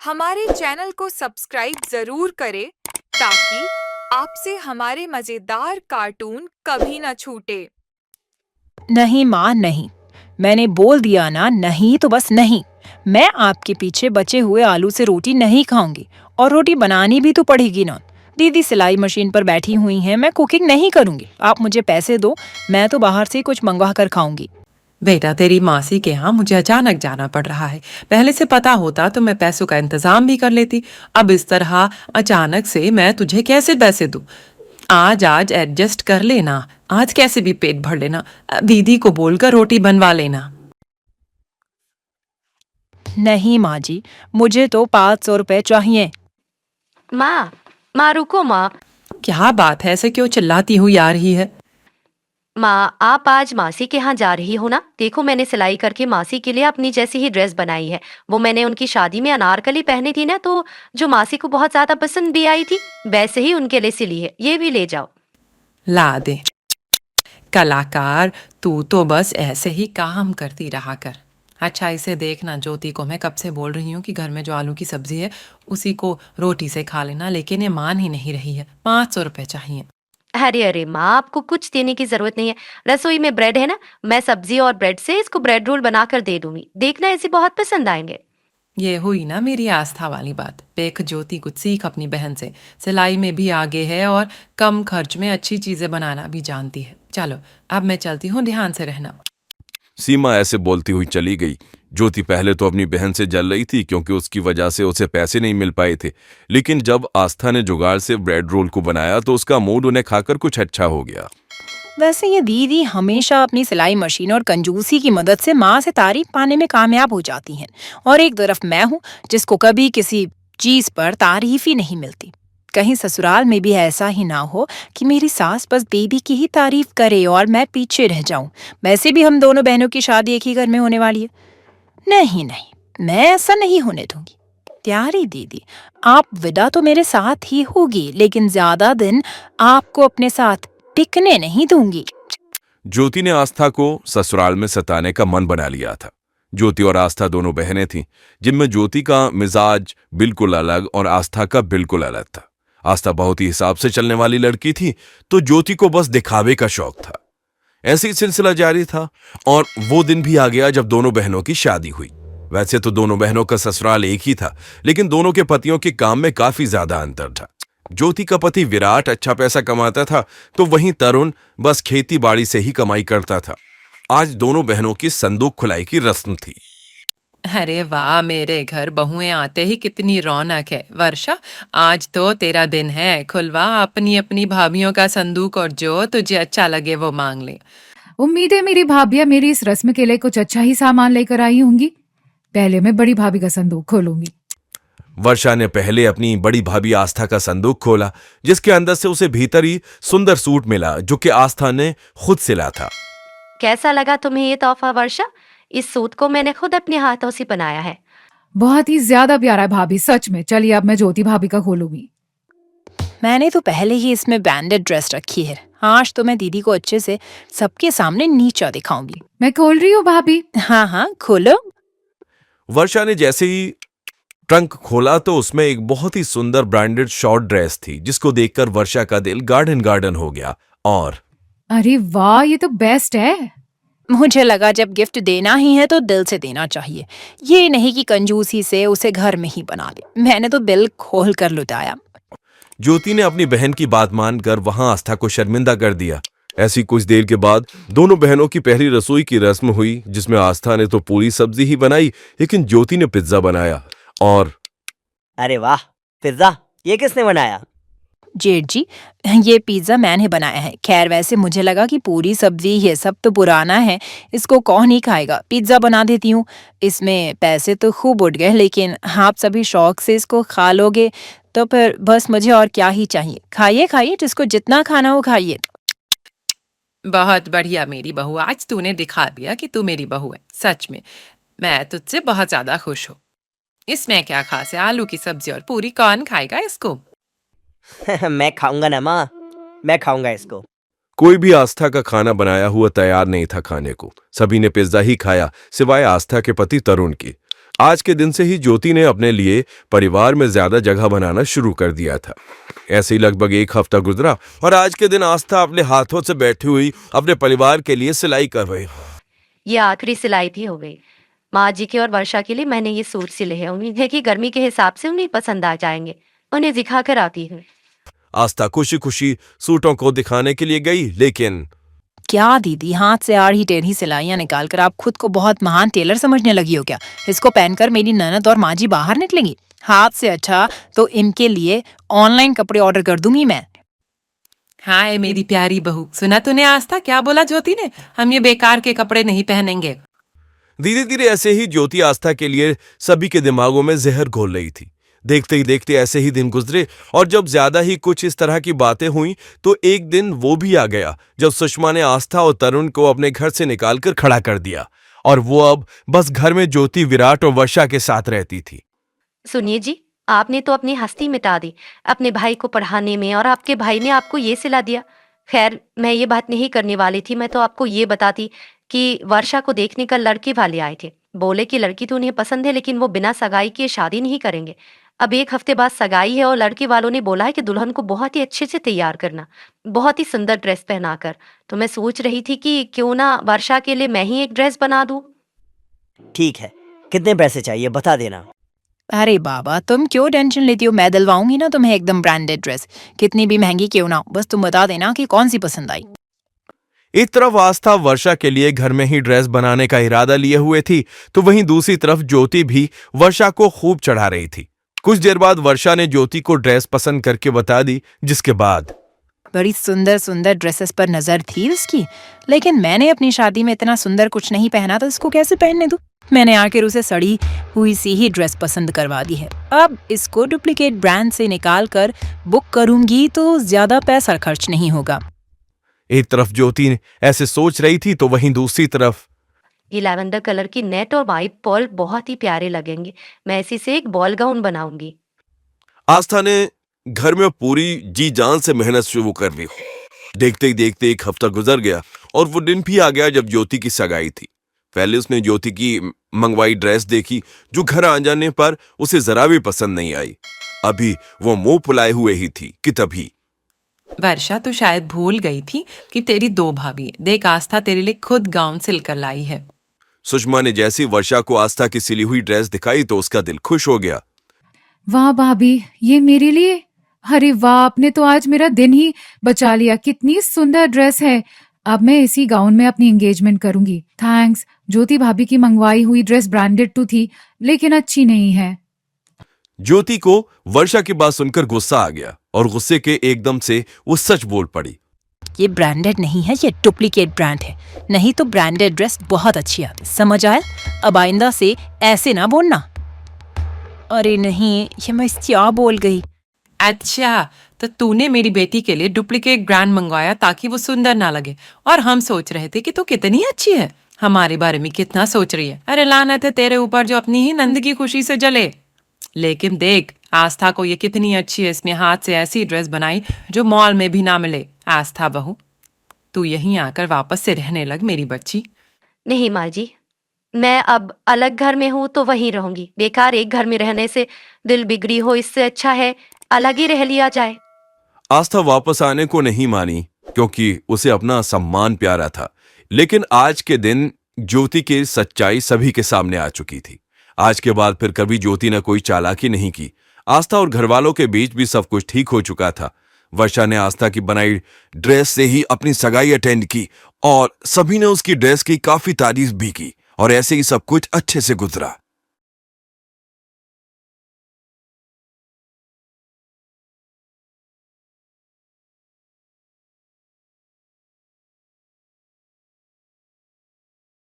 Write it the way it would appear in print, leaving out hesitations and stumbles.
हमारे चैनल को सब्सक्राइब जरूर करें ताकि आपसे हमारे मजेदार कार्टून कभी न छूटे। नहीं माँ नहीं। मैंने बोल दिया ना, नहीं तो बस नहीं। मैं आपके पीछे बचे हुए आलू से रोटी नहीं खाऊंगी, और रोटी बनानी भी तो पड़ेगी ना। दीदी सिलाई मशीन पर बैठी हुई हैं, मैं कुकिंग नहीं करूंगी। आप मुझे पैसे दो, मैं तो बाहर से कुछ मंगवा कर खाऊंगी। बेटा, तेरी मासी के यहाँ मुझे अचानक जाना पड़ रहा है। पहले से पता होता तो मैं पैसों का इंतजाम भी कर लेती। अब इस तरह अचानक से मैं तुझे कैसे पैसे दूं? आज एडजस्ट कर लेना। आज कैसे भी पेट भर लेना। दीदी को बोलकर रोटी बनवा लेना। नहीं माँ जी, मुझे तो 500 रुपए चाहिए। माँ, माँ रुको माँ। क्या बात है, ऐसे क्यों चिल्लाती हुई आ रही है? माँ, आप आज मासी के यहाँ जा रही हो ना? देखो, मैंने सिलाई करके मासी के लिए अपनी जैसी ही ड्रेस बनाई है। वो मैंने उनकी शादी में अनारकली पहनी थी ना, तो जो मासी को बहुत ज्यादा पसंद भी आई थी, वैसे ही उनके लिए सिली है। ये भी ले जाओ। ला दे। कलाकार, तू तो बस ऐसे ही काम करती रहा कर। अच्छा, इसे देखना, ज्योति को मैं कब से बोल रही हूँ कि घर में जो आलू की सब्जी है उसी को रोटी से खा लेना, लेकिन ये मान ही नहीं रही है। 500 रुपए चाहिए। अरे अरे माँ, आपको कुछ देने की जरूरत नहीं है। रसोई में ब्रेड है ना, मैं सब्जी और ब्रेड से इसको ब्रेड रोल बनाकर दे दूंगी। देखना, इसे बहुत पसंद आएंगे। ये हुई ना मेरी आस्था वाली बात। देख ज्योति, कुछ सीख अपनी बहन से। सिलाई में भी आगे है और कम खर्च में अच्छी चीजें बनाना भी जानती है। चलो अब मैं चलती हूँ, ध्यान से रहना। सीमा ऐसे बोलती हुई चली गई। ज्योति पहले तो अपनी बहन से जल रही थी क्योंकि उसकी वजह से उसे पैसे नहीं मिल पाए थे, लेकिन जब आस्था ने जुगाड़ से ब्रेड रोल को बनाया तो उसका मूड उन्हें खाकर कुछ अच्छा हो गया। वैसे ये दीदी हमेशा अपनी सिलाई मशीन और कंजूसी की मदद से माँ से तारीफ पाने में कामयाब हो जाती हैं, और एक तरफ मैं हूँ जिसको कभी किसी चीज पर तारीफ ही नहीं मिलती। कहीं ससुराल में भी ऐसा ही ना हो कि मेरी सास बस बेबी की ही तारीफ करे और मैं पीछे रह जाऊं। वैसे भी हम दोनों बहनों की शादी एक ही घर में होने वाली है। नहीं नहीं, मैं ऐसा नहीं होने दूंगी। प्यारी दीदी, आप विदा तो मेरे साथ ही होगी, लेकिन ज्यादा दिन आपको अपने साथ टिकने नहीं दूंगी। ज्योति ने आस्था को ससुराल में सताने का मन बना लिया था। ज्योति और आस्था दोनों बहनें थीं, जिनमें ज्योति का मिजाज बिल्कुल अलग और आस्था का बिल्कुल अलग था। आस्था बहुत ही हिसाब से चलने वाली लड़की थी, तो ज्योति को बस दिखावे का शौक था। ऐसे ही सिलसिला जारी था और वो दिन भी आ गया जब दोनों बहनों की शादी हुई। वैसे तो दोनों बहनों का ससुराल एक ही था, लेकिन दोनों के पतियों के काम में काफी ज्यादा अंतर था। ज्योति का पति विराट अच्छा पैसा कमाता था, तो वहीं तरुण बस खेती बाड़ी से ही कमाई करता था। आज दोनों बहनों की संदूक खुलाई की रस्म थी। अरे वाह, मेरे घर बहुएं आते ही कितनी रौनक है। वर्षा, आज तो तेरा दिन है। खुलवा अपनी अपनी भाभीियों का संदूक और जो तुझे अच्छा लगे वो मांग ले। उम्मीद है मेरी भाभियां मेरी इस रस्म के लिए कुछ अच्छा ही सामान लेकर आई होंगी। पहले मैं बड़ी भाभी का संदूक खोलूंगी। वर्षा ने पहले अपनी बड़ी भाभी आस्था का संदूक खोला, जिसके अंदर से उसे भीतर ही सुंदर सूट मिला जो कि आस्था ने खुद सिला था। कैसा लगा तुम्हें ये तोहफा वर्षा? इस सूट को मैंने खुद अपने हाथों से बनाया है। बहुत ही ज्यादा प्यारा है भाभी, सच में। चलिए अब मैं ज्योति भाभी का खोलूंगी। मैंने तो पहले ही इसमें ब्रांडेड ड्रेस रखी है। आज तो मैं दीदी को अच्छे से सबके सामने नीचा दिखाऊंगी। मैं खोल रही हूँ भाभी। हाँ हाँ, खोलो। वर्षा ने जैसे ही ट्रंक खोला तो उसमें एक बहुत ही सुंदर ब्रांडेड शॉर्ट ड्रेस थी, जिसको देखकर वर्षा का दिल गार्डन गार्डन हो गया। और अरे वाह, ये तो बेस्ट है। मुझे लगा जब गिफ्ट देना ही है तो दिल से देना चाहिए, ये नहीं कि कंजूसी से उसे घर में ही बना ले। मैंने तो बिल खोल कर लुटाया। ज्योति ने अपनी बहन की बात मानकर वहां आस्था को शर्मिंदा कर दिया। ऐसी कुछ देर के बाद दोनों बहनों की पहली रसोई की रस्म हुई, जिसमें आस्था ने तो पूरी सब्जी ही बनाई, लेकिन ज्योति ने पिज्जा बनाया। और अरे वाह, पिज्जा ये किसने बनाया? जेठ जी, ये पिज्जा मैंने बनाया है। खैर, वैसे मुझे लगा कि पूरी सब्जी ये सब तो पुराना है, इसको कौन ही खाएगा। पिज्जा बना देती हूँ। इसमें पैसे तो खूब उठ गए, लेकिन आप सभी शौक से इसको खा लोगे तो फिर बस मुझे और क्या ही चाहिए। खाइए खाइए, जिसको जितना खाना हो खाइए। बहुत बढ़िया मेरी बहू, आज तूने दिखा दिया कि तू मेरी बहू है। सच में मैं तुझसे बहुत ज्यादा खुश हूँ। इसमें क्या खास है? आलू की सब्जी और पूरी, कौन खाएगा इसको? मैं खाऊंगा ना माँ, मैं खाऊंगा इसको। कोई भी आस्था का खाना बनाया हुआ तैयार नहीं था खाने को। सभी ने पिज्जा ही खाया, सिवाय आस्था के पति तरुण की। आज के दिन से ही ज्योति ने अपने लिए परिवार में ज्यादा जगह बनाना शुरू कर दिया था। ऐसे ही लगभग एक हफ्ता गुजरा और आज के दिन आस्था अपने हाथों से बैठी हुई अपने परिवार के लिए सिलाई कर रही। ये आखिरी सिलाई भी हो गई। माँ जी के और वर्षा के लिए मैंने ये सूट सिले हैं। उम्मीद है कि गर्मी के हिसाब से उन्हें पसंद आ जाएंगे। उन्हें दिखा कर आती हूँ। आस्था खुशी खुशी सूटों को दिखाने के लिए गई, लेकिन क्या दीदी, हाथ से आड़ी टेढ़ी सिलाइयां निकालकर आप खुद को बहुत महान टेलर समझने लगी हो क्या? इसको पहनकर मेरी ननद और माँ जी बाहर निकलेंगी। हाथ से अच्छा तो इनके लिए ऑनलाइन कपड़े ऑर्डर कर दूंगी मैं। हाय मेरी प्यारी बहू, सुना तूने आस्था क्या बोला ज्योति ने? हम ये बेकार के कपड़े नहीं पहनेंगे। धीरे धीरे ऐसे ही ज्योति आस्था के लिए सभी के दिमागों में जहर घोल रही थी। देखते ही देखते ऐसे ही दिन गुजरे और जब ज्यादा ही कुछ इस तरह की बातें हुई तो एक दिन वो भी आ गया जब सुषमा ने आस्था और तरुण को अपने घर से निकालकर खड़ा कर दिया और वो अब बस घर में ज्योति, विराट और वर्षा के साथ रहती थी। सुनिए जी, आपने तो अपनी हस्ती मिटा दी अपने भाई को पढ़ाने में, और आपके भाई ने आपको ये सिला दिया। खैर, मैं ये बात नहीं करने वाली थी। मैं तो आपको ये बताती कि वर्षा को देखने कल लड़के वाले आए थे। बोले कि लड़की तो उन्हें पसंद है, लेकिन वो बिना सगाई किए शादी नहीं करेंगे। अब एक हफ्ते बाद सगाई है और लड़के वालों ने बोला है कि दुल्हन को बहुत ही अच्छे से तैयार करना, बहुत ही सुंदर ड्रेस पहनाकर। तो मैं सोच रही थी कि क्यों ना वर्षा के लिए मैं ही एक ड्रेस बना दूं। ठीक है, कितने पैसे चाहिए बता देना। अरे बाबा, तुम क्यों टेंशन लेती हो? मैं दिलवाऊंगी ना तुम्हें एकदम ब्रांडेड ड्रेस, कितनी भी महंगी क्यों ना हो। बस तुम बता देना कि कौन सी पसंद आई। एक तरफ आस्था वर्षा के लिए घर में ही ड्रेस बनाने का इरादा लिए हुए थी, तो वहीं दूसरी तरफ ज्योति भी वर्षा को खूब चढ़ा रही थी। कुछ देर बाद वर्षा ने ज्योति को ड्रेस पसंद करके बता दी, जिसके बाद बड़ी सुंदर सुंदर ड्रेसेस पर नजर थी उसकी, लेकिन मैंने अपनी शादी में इतना सुंदर कुछ नहीं पहना, तो इसको कैसे पहनने दूं? मैंने आखिर उसे सड़ी हुई सी ही ड्रेस पसंद करवा दी है। अब इसको डुप्लीकेट ब्रांड से निकाल कर बुक करूंगी तो ज्यादा पैसा खर्च नहीं होगा। एक तरफ ज्योति ऐसे सोच रही थी तो वहीं दूसरी तरफ ये लैवेंडर कलर की नेट और वाइट पर्ल बहुत ही प्यारे लगेंगे। मैं इसी से एक बॉल गाउन बनाऊंगी। आस्था ने घर में पूरी जी जान से मेहनत शुरू कर दी। देखते ही देखते एक हफ्ता गुजर गया और वो दिन भी आ गया जब ज्योति की सगाई थी। पहले उसने ज्योति की मंगवाई ड्रेस देखी, जो घर आ जाने पर उसे जरा भी पसंद नहीं आई। अभी वो मुंह फुलाए हुए ही थी कि तभी वर्षा, तू शायद भूल गई थी कि तेरी 2 भाभी है। देख, आस्था तेरे लिए खुद गाउन सिलकर लाई है। सुषमा ने जैसी वर्षा को आस्था की सिली हुई ड्रेस दिखाई तो उसका दिल खुश हो गया। वाह भाभी, ये मेरे लिए? अरे वाह, आपने तो आज मेरा दिन ही बचा लिया। कितनी सुंदर ड्रेस है। अब मैं इसी गाउन में अपनी एंगेजमेंट करूंगी। थैंक्स। ज्योति भाभी की मंगवाई हुई ड्रेस ब्रांडेड तो थी, लेकिन अच्छी नहीं है। ज्योति को वर्षा की बात सुनकर गुस्सा आ गया और गुस्से के एकदम से वो सच बोल पड़ी। ये ब्रांडेड नहीं है, ये डुप्लीकेट ब्रांड है। नहीं तो ब्रांडेड ड्रेस बहुत अच्छी आती, समझ आया? अब आइंदा से ऐसे ना बोलना। अरे नहीं, ये मैं क्या बोल गई? अच्छा, तो तूने मेरी बेटी के लिए डुप्लीकेट ब्रांड मंगवाया ताकि वो सुंदर ना लगे, और हम सोच रहे थे कि तू कितनी अच्छी है, हमारे बारे में कितना सोच रही है। अरे लानत है तेरे ऊपर जो अपनी ही नंद की खुशी से जले। लेकिन देख, आस्था को ये कितनी अच्छी है। इसने हाथ से ऐसी ड्रेस बनाई जो मॉल में भी ना मिले। आस्था बहू, तू यहीं आकर वापस से रहने लग मेरी बच्ची। नहीं माँ जी, मैं अब अलग घर में हूँ तो वहीं रहूंगी। बेकार एक घर में रहने से दिल बिगड़ी हो, इससे अच्छा है अलग ही रह लिया जाए। आस्था वापस आने को नहीं मानी क्योंकि उसे अपना सम्मान प्यारा था। लेकिन आज के दिन ज्योति की सच्चाई सभी के सामने आ चुकी थी। आज के बाद फिर कभी ज्योति ने कोई चालाकी नहीं की। आस्था और घरवालों के बीच भी सब कुछ ठीक हो चुका था। वर्षा ने आस्था की बनाई ड्रेस से ही अपनी सगाई अटेंड की और सभी ने उसकी ड्रेस की काफी तारीफ भी की और ऐसे ही सब कुछ अच्छे से गुजरा।